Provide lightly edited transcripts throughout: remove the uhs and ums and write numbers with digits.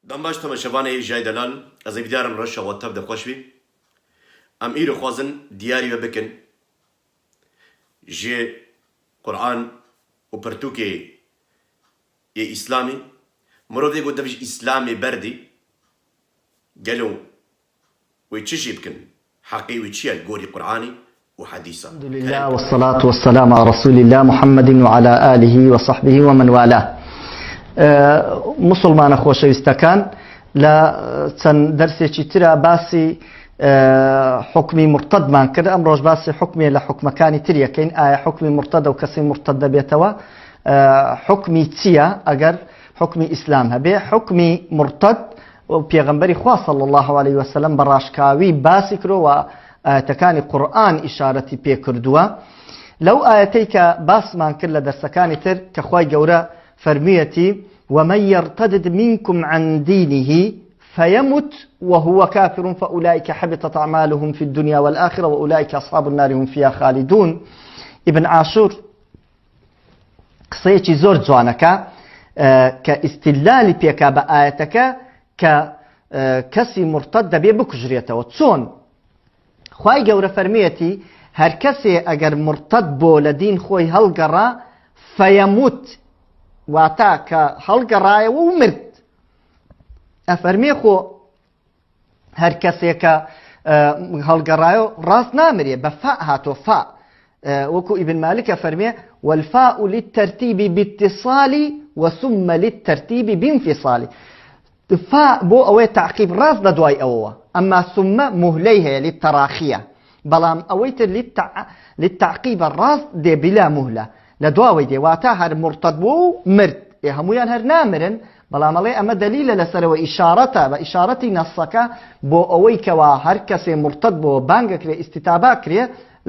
دم باش تماشاوانه جای دلال از بیدارم رش و تب دخوش بی ام ایرو خوازن دیاری و بکن جه قرآن و پرتوکه یه اسلامی مرو دیگو دبش اسلامی بردی قالوا ويتشي بكن حقي ويتشي الجوري قرآني وحديثا. الحمد لله والصلاة والسلام على رسول الله محمد وعلى آله وصحبه ومن والاه. مسلمان خوشویستەکان لە چەند دەرسێکی ترە باسی حکمی مرتدمان کرد. ئەمڕۆژ باسی حکمی لە حکمەکانی تریەکەین. ئایا حکمی مرتد و کەسی مرتد دەبێتەوە حکمی چییە ئەگەر حکمی ئیسلام هەبێ؟ حکمی مرتد و پێغەمبەری خوا صلی الله عليه وسلم بەڕاشکاوی باسی کردەوە و ئاەتەکانی قورئان ئیشارەتی پێ کردووە. لەو ئاەتەی کە باسمان کرد لە دەرسەکانی تر کە خوای گەورە فەرمیەتی ومن يرتد منكم عن دينه فيمت وهو كافر فأولئك حبطت أعمالهم في الدنيا والآخرة وأولئك أصحاب النار هم فيها خالدون. ابن عاشور قصەیەکی زۆر جوانەکە کە ئیستیلالی پێکا بە ئاەتەکە کە کەسی مرتد دەبێ بکوژرێتەوە. چۆن؟ خوای گەورە فەرمیەتی هەر کەسێ ئەگەر مرتد بۆ لە دین خۆی هەڵگەڕا فەیەموت واتە کە هەڵگەڕایەوە و مرد. ئەفەرمێ خۆ هەر کەسێکە هەڵگەڕایەوە ڕاست نامرێ بە فا هاتۆ فا وەکو ئیبن مالکە فەرمێ والفاء للترتيب باتصال وثم للترتيب بانفصال. فا بۆ ئەوەی تعقیب ڕاست لە دوای ئەوەوە، ئەمما ثمە مهلەی هەیە للتەراخیە، بەڵام ئەوەی تر للتعقیبە ڕاست دێ بلا مهلە لە دواوەی دێ. واتە هەر مرتد بوو و مرد هەمویان هەر نامرن، بەڵام ئەڵێ ئەمە دەلیلە لەسەرەوە ئیشارەتە بە ئیشارەتی نەسەکە بۆ ئەوەی کەوا هەر کەسێ مرتد بۆ بانگەکرێ ئیستیتابا کرێ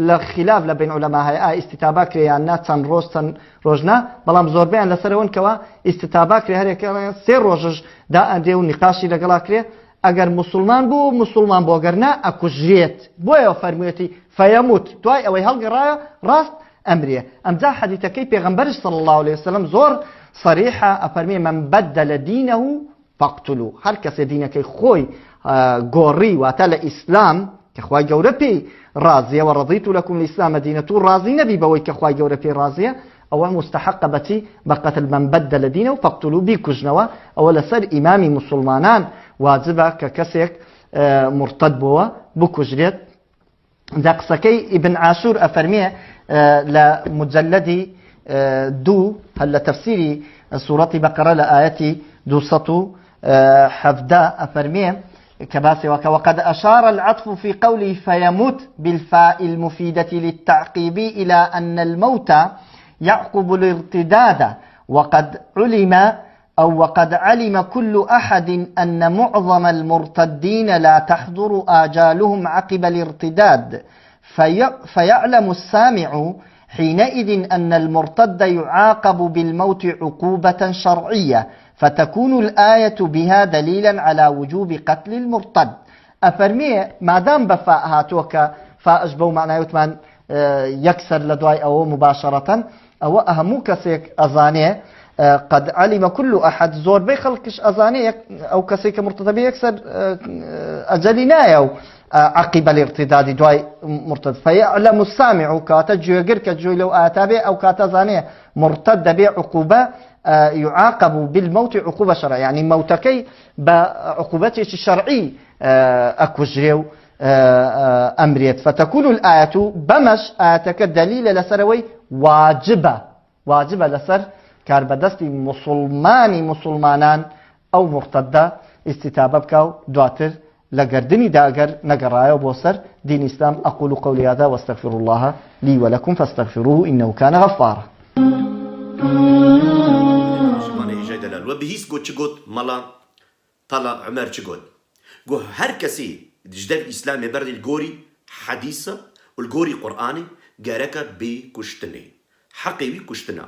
لە خلاف لە بین عولەما هەیە ئیستیتابا کرێ یان نا چەند ڕۆژ چەند ڕۆژنا، بەڵام زۆربیان لەسەرەوەن کەوا ئیستیتابا کرێ هەرێک سێ ڕۆژش دا ئەندێ و نیقاشی لەگەڵا کرێ. ئەگەر مسلمان بوو مسلمان بۆ گەرنا ئەکوژرێت. بۆیەوە فەرموویەتی فەیەموت دوای ئەوەی هەڵگەڕایە ڕاست ئەمرێ. ئەمجا حەدیثەکەی پێغەمبەرش صلی الله عليه وسلم زۆر صریحە ئەفەرمێ من بدل دینه فاقتلوه. هەر کەسێ دینەکەی خۆی گۆڕی واتە لە ئیسلام کە خوای گەورە پێی ڕازیە و ڕەضیت لەکم الئیسلام دینە و ڕازی نەبی بەوەی کە خوای گەورە پێی ڕازیە ئەوە مستحقە بەچی بە قەتل من بدل دینه فاقتلوه بیکوژنەوە. ئەوە لەسەر ئیمامی مسلمانان واجبە کە کەسێک مرتد بووە بکوژرێت. دا قسەکەی ئیبن عاشور ئەفەرمێ لە مجلدی دوو هەل لە تەفسیری سوورەتی بەقەرە لە ئاەتی 217 ئەفەرمێ کە باسێوە کە وقد أشار العطف في قوله فيموت بالفاء المفيدة للتعقيب إلى أن الموت يعقب الارتداد وقد علم كل أحد أن معظم المرتدين لا تحضر آجالهم عقب الارتداد فيعلم السامع حينئذ أن المرتد يعاقب بالموت عقوبة شرعية فتكون الآية بها دليلا على وجوب قتل المرتد. أفرمي ما دام بفاء هاتوك فاء بو معناه يتمان يكسر لدواي أو مباشرة أو أهمو كسيك أزانيه قد علم كل أحد زور بيخلقش أزانيه أو كسيك مرتد يكسر أجلنا أو عقب الارتداد دواي مرتد فيعلم السامع كاتجو يقرك جو لو آتابه أو كاتزانيه مرتد بعقوبة يعاقب بالموت عقوبة شرعية، يعني موتكي بعقوبته الشرعي أكوجريو أمريت. فتكون الآية بمش آياتك دليل لسروي واجبة لسر كاربدستي مسلمانان أو مرتدة استتابة بكاو دواتر لقردني داقر نقرايا وبوسر دين إسلام. أقول قولي هذا واستغفر الله لي ولكم فاستغفروه إنه كان غفارا. وبهيس قد شقود ملا طلع عمر شقود قو هر كسي جدال إسلامي برد الجوري حديثة والجوري قرآني جارك بكشتني حقيقي كشتنا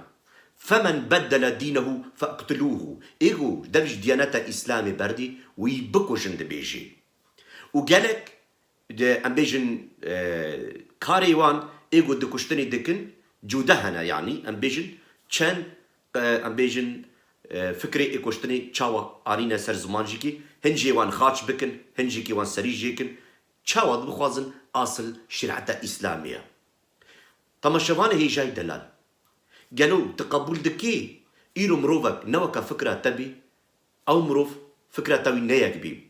فمن بدل دينه فاقتلوه إيجو دبج ديانة إسلامي بردي ويبكوشند بيجي وقالك أم بيجن كاريوان إيجو دكشتني دكن جودهنا يعني أم بيجن كان أم بيجن فكري ايكوشتني تشاوا ارينا سر زمانجي كي هنجي وان خاش بكن هنجي كي وان سريجي كن تشاوا بخوازن اصل شرعة اسلامية تماشوان هي جاي دلال قالوا تقبل دكي إيرو مروفك نوكا فكرة تبي أو مروف فكرة تبي نيك بي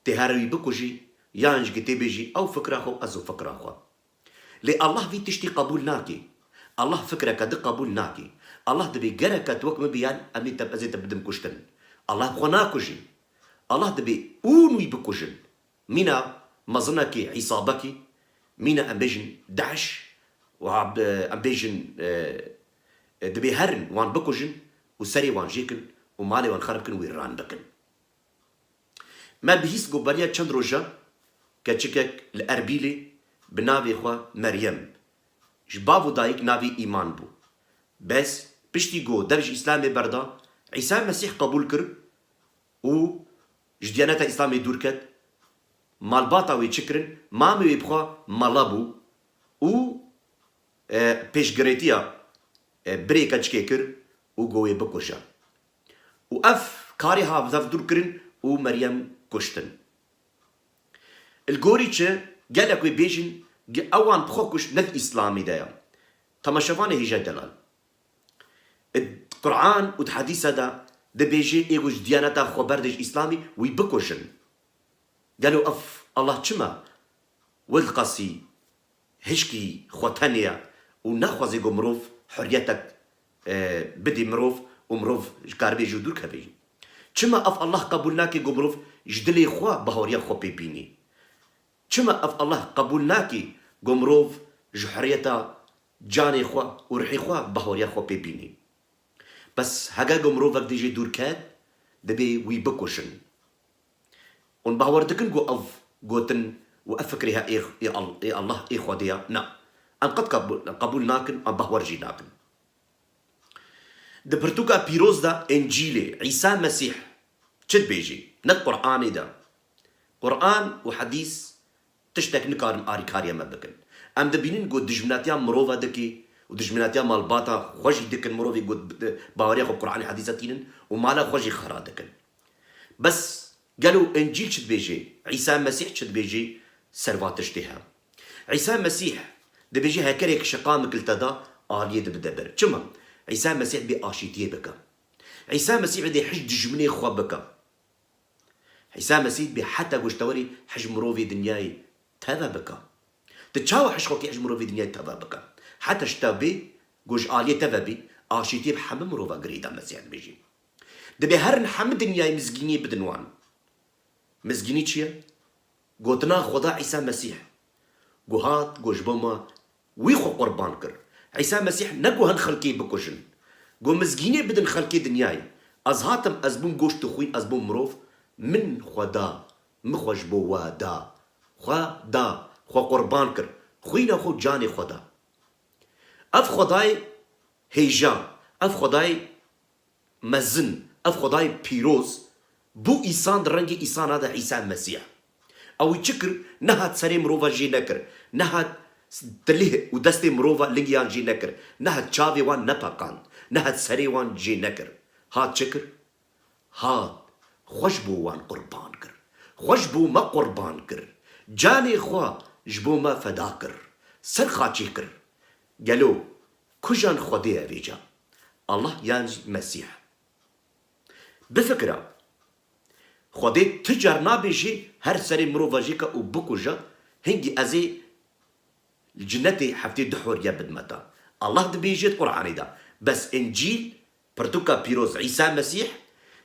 تهاروي بكوجي يانج بيجي أو فكرة خو أزو فكرة خو لي الله في تشتي قبول ناكي الله فكرة كد قبول ناكي الله دبي جرك توك مبيان أمي تبأزي تبدم كشتن الله بخناكوجي الله دبي أونوي بكوجن مينا مظنكي عصابكي مينا أمبيجن داعش وعب أمبيجن دبي هرن وان بكوجن وسري وان جيكن ومالي وان خربكن ويران بكن ما بهيس قباليا چند روجا كتشكك الأربيلي بناوي خوا مريم جبابو دايك ناوي إيمان بو بس بشتي قو درج إسلامي بردا عيسى مسيح قبول كر و جديانتا إسلامي دور كت مالباتا وي چكرن مامي وي بخوا مالابو و پیشگریتیا بری کچکی کر و گوی بکشا و اف کاری ها بذف دور کرن و مریم کشتن الگوری چه گلک وی بیجن اوان بخو کشت نف اسلامی دایا تماشوان هیجا دلال القرآن و الحديث دا بيجي ايغوش ديانتا خو بردش اسلامي وي بكوشن قالوا اف الله چما والقاسي هشكي خوتانيا ونخوزي مروف حريتك بدي مروف ومروف كاربي جدور كبيجي چما اف الله قبولناكي مروف جدلي خوا بهوريا خو بيبيني چما اف الله قبولناكي مروف جحريتا جاني خوا ورحي خوا بهوريا خو بيبيني بس هجا مروفك ديجي دور كاد دبي وي بكوشن ون بهوردكن جو اف جوتن وافكرها إيه الله إيه خديا نا أن قد قبول ناكن أن بهورجي ناكن دبرتوكا بيروز دا إنجيلي عيسى مسيح شد بيجي نت قرآن دا قرآن وحديث تشتك نكارن آري كاريا ما بكن أم دبينين قد دجمناتيا مروفا دكي ودجمناتيا مالباتا خوشي دكن مروفي قد باوريا خب قرآن حديثاتين ومالا خوشي خرا دكن بس قالوا إنجيل شد بيجي عيسى مسيح شد بيجي سروات اشتها عيسى مسيح دبيجي هكريك شقامك التدا آلية بدبر چما عيسى مسيح بآشيتيه بكا عيسى مسيح دي حج دجمني خوا بكا عيسى مسيح بحتى قشتوري حج مروفي دنياي تذا بكا تتشاو حج خوكي حج مروفي دنياي تذا بكا حتى شتابي قوش آلية تذا بي آشيتيه بحمد مروفا قريدا مسيح بيجي دبي هرن حمد دنياي مزقيني بدنوان مزقيني چيه قوتنا خدا عيسى مسيح قوهات قوش بما ويخو قربان كر عيسى مسيح نقو هن خلقي بكوشن قو مزقيني بدن خلقي دنياي ازهاتم ازبون قوش تخوين ازبون مروف من خدا مخوش بوا دا خدا خو قربان كر خوينا خو جاني خدا اف خداي هيجا اف خداي مزن اف خداي بيروز بو إيسان رنجي إيسان هذا عيسى المسيح او يشكر نهات سري مروفا جي نكر نهات تليه ودستي مروفا لنجيان جي نكر نهات شافي وان نباقان نهات سري وان جي نكر هات شكر هات خوشبو وان قربان كر خوشبو ما قربان كر جاني خوا جبو ما فداكر سر خاچي كر قالوا كجان خدي افيجا الله يانج مسيح بفكرة خودی تجار نابیجی هر سری مروفاجی که او بکوجا هنگی ازی الجنة حفتي دحور يا بدمتا الله دبيجي قرآني دا بس إنجيل برتوكا بيروز عيسى مسيح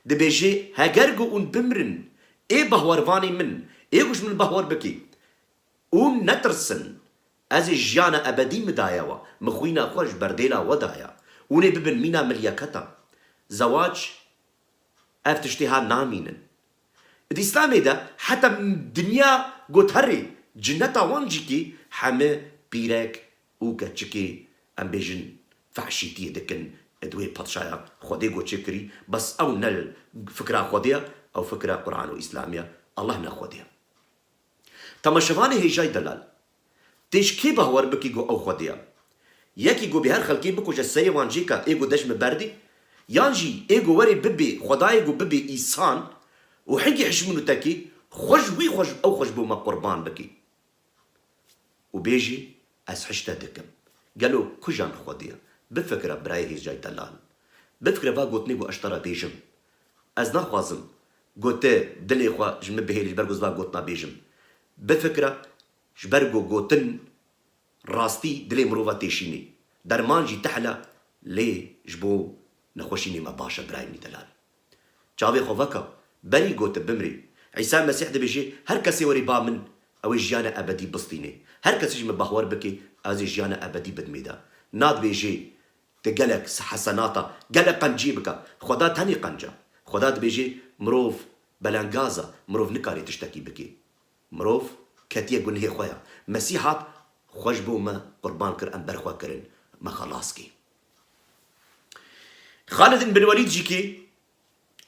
دبيجي هاجرجو أن بمرن إيه بهور فاني من إيه وش من بهور بكي أم نترسن أزي جانا أبدي مدايوا مخوينا خوش برديلا ودايا وني ببن مينا ملياكتا زواج أفتشتها نامينن الإسلامي ده حتى الدنيا قلت هري جنتا وانجيكي حمي بيرك وكاتشكي أم بيجن فعشيتي دكن دوي بطشايا خودي قو تشكري بس أو نل فكرة خودية أو فكرة قرآن وإسلامية الله ناخودية تما شفاني هي جاي دلال تيش كي بهور بكي قو أو خودية يكي قو بهر خلقي بكو جسري وانجيكا إيقو دشم بردي يانجي ايجو وري ببي خدايجو ببي إيسان وحنكي حشمونو تاكي خوش وي خوش أو خوش بو ما قربان بكي وبيجي أز حشتا دكم قالوا كجان خوديا بفكرة براي هيز جاي دلال بفكرة با قوتني قو أشترى بيجم أز نخوازم قوتي دلي خوا جمع بهيلي جبرقوز با قوتنا بيجم بفكرة جبرقو قوتن راستي دلي مروفا تيشيني درمان جي تحلى لي جبو نخوشيني ما باشا برايني دلال جاوي خوفاكا بري قوت بمري عيسى مسيح دي بيجي هر كسي وري با من او جيانا ابدي بسطيني هر كسي جي مباهور بكي ازي جيانا ابدي بدميدا ناد بيجي تقلك حسناتا قلق قنجي بك خدا تاني قنجا خدا بيجي مروف بلانغازا مروف نكاري تشتكي بكي مروف كاتيه قنهي خويا مسيحات خوش بو ما قربان كر ام برخوا كرن ما خلاص كي خالد بن وليد جيكي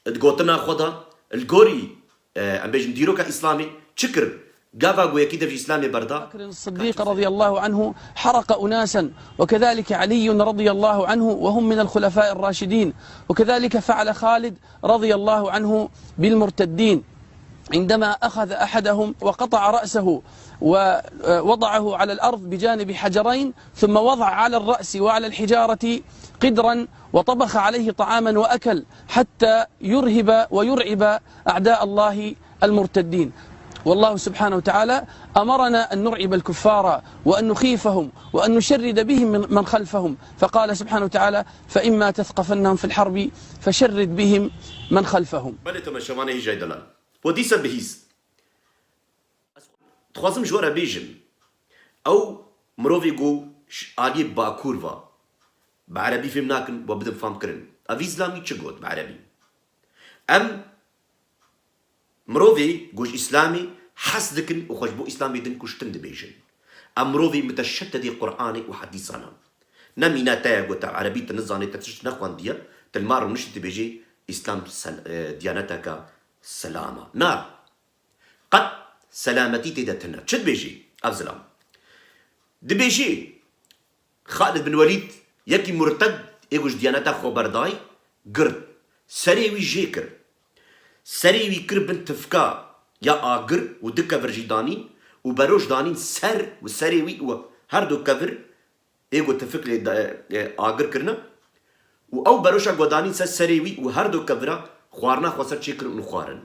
تقوتنا خدا الجوري ام بيجن ديرو كاسلامي شكر قافا ويكيد في اسلامي بردا بكر الصديق رضي الله عنه حرق اناسا وكذلك علي رضي الله عنه وهم من الخلفاء الراشدين وكذلك فعل خالد رضي الله عنه بالمرتدين عندما أخذ أحدهم وقطع رأسه ووضعه على الأرض بجانب حجرين ثم وضع على الرأس وعلى الحجارة قدرا وطبخ عليه طعاما وأكل حتى يرهب ويرعب أعداء الله المرتدين. والله سبحانه وتعالى أمرنا أن نرعب الكفار وأن نخيفهم وأن نشرد بهم من خلفهم، فقال سبحانه وتعالى فإما تثقفنهم في الحرب فشرد بهم من خلفهم. بلتم الشمانة هي جاي دلال وديسا بهيز تخوازم جورا بيجن أو مروفي جو آلي باكورفا بعربي فهم ناكن وبدم فهم كرن أفي إسلامي تشغوت بعربي أم مروفي جوش إسلامي حسدكن وخشبو إسلامي دن كشتن بيجن أم مروفي متشتدي قرآني وحديثانا نمينا تايا قوتا عربي تنزاني تتشت نخوان ديا تلمار ونشت بيجي إسلام ديانتك سلامة نار قد سلامتي تدتنا شد بيجي أفزلام دبيجي خالد بن وليد يكي مرتد يقوش ديانتا خبرداي قرد سريوي جيكر سريوي كربن تفكا يا آقر ودكا فرجيداني وبروش دانين سر وسريوي وهردو كفر يقو تفك لي آقر كرنا او بروشا قدانين سريوي وهردو كفرا خوارنا خواسر چيكر ونخوارن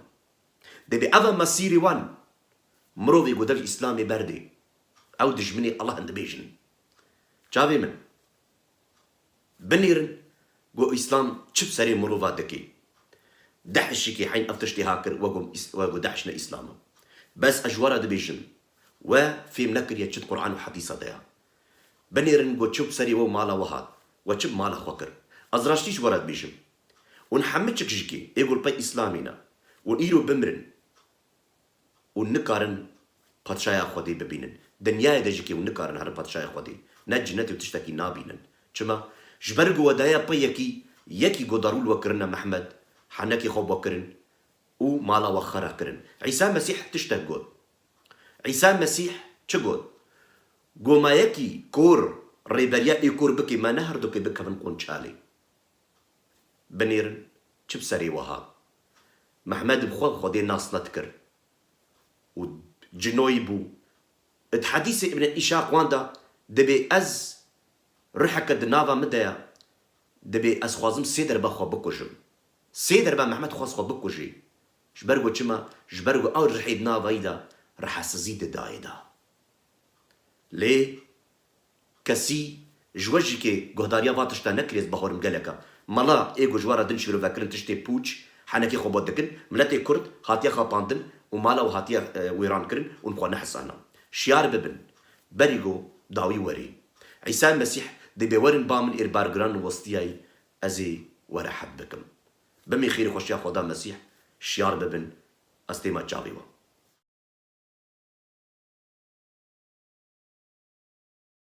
دبي أفا مسيري وان مروفي قدر إسلامي بردي أو دجمني الله عند بيجن جاوي من بنيرن قو إسلام چب سري مروفا دكي دحشكي حين أفتشتي هاكر وقو دحشنا إسلاما بس أجوارا دبيجن وفي منكر يتشد قرآن وحديثة ديا بنيرن قو چب سري ومالا وهاد وچب مالا خوكر أزراشتيش ورد بيجن ونحمدشك جيكي يقول باي إسلامنا ونيرو بمرن ونكارن باتشايا خودي ببينن دنياي دجيكي ونكارن هر باتشايا خودي نجنتي وتشتكي نابينن چما جبرقو ودايا بايكي يكي قدرول وكرنا محمد حنكي خوب وكرن ومالا وخرا كرن عيسى مسيح تشتك قد عيسى مسيح چقد قو ما يكي كور ريبريا يكور بكي ما نهر دوكي بكا من قنشالي بنيرن چب سري وها محمد بخوض خودي ناس نتكر وجنوي بو الحديث ابن إشاق واندا دبي أز رحك الدنافا مدايا دبي أز خوازم سيدر بخوا بكوشم سيدر با محمد خواز خوا بكوشي جبرغو چما جبرغو او رحيد نافا إذا رح سزيد دايدا ليه كسي جوجي كي قهداريا فاتشتا نكريز بخور مقالكا ملا ايغو جوارا دنشيرو فاكرن تشتي بوچ حنكي خوبوت دكن ملاتي كرد هاتيا خاطاندن ومالا وهاتيا ويران كرن ونخوا نحسانا شيار ببن بريغو داوي وري عيسى المسيح دي بيورن بامن إربار جران وسطياي أزي ورحب بكم بمي خير خوش يا خدا مسيح شيار ببن أستيما جاويوا